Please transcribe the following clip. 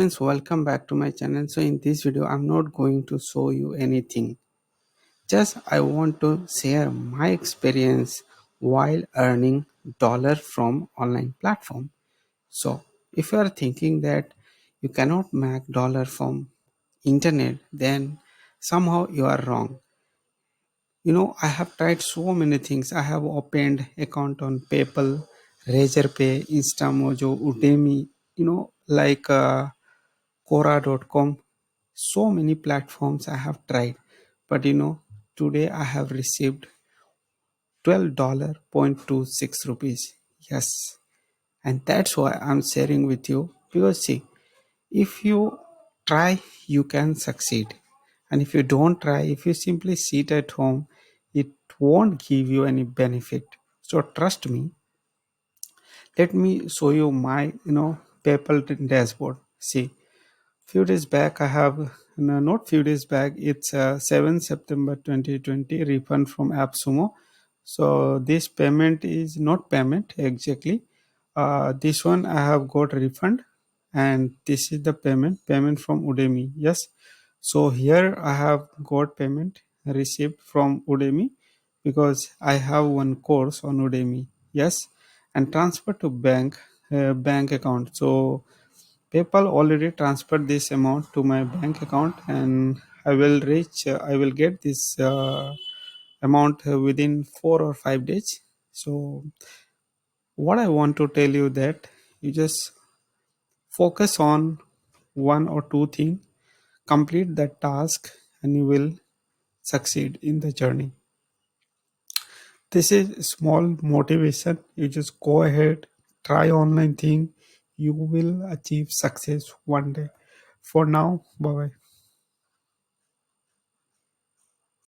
Friends, welcome back to my channel. So in this video I'm not going to show you anything, just I want to share my experience while earning dollar from online platform. So if you are thinking that you cannot make dollar from internet, then somehow you are wrong. I have tried so many things. I have opened account on PayPal, Razorpay, Instamojo, Udemy, like Quora.com. So many platforms I have tried, but today I have received $12.26 rupees. Yes, and that's why I'm sharing with you, because see, if you try, you can succeed, and if you don't try, if you simply sit at home, it won't give you any benefit. So trust me. Let me show you my PayPal dashboard. See, few days back I have, no, not few days back, it's 7 September 2020 refund from AppSumo. So this payment is not payment exactly. This one I have got refund, and this is the payment from Udemy. Yes, so here I have got payment received from Udemy because I have one course on Udemy. Yes, and transfer to bank account. So PayPal already transferred this amount to my bank account, and I will get this amount within 4 or 5 days. So, what I want to tell you that you just focus on one or two things, complete that task, and you will succeed in the journey. This is small motivation. You just go ahead, try online thing. You will achieve success one day. For now, bye bye.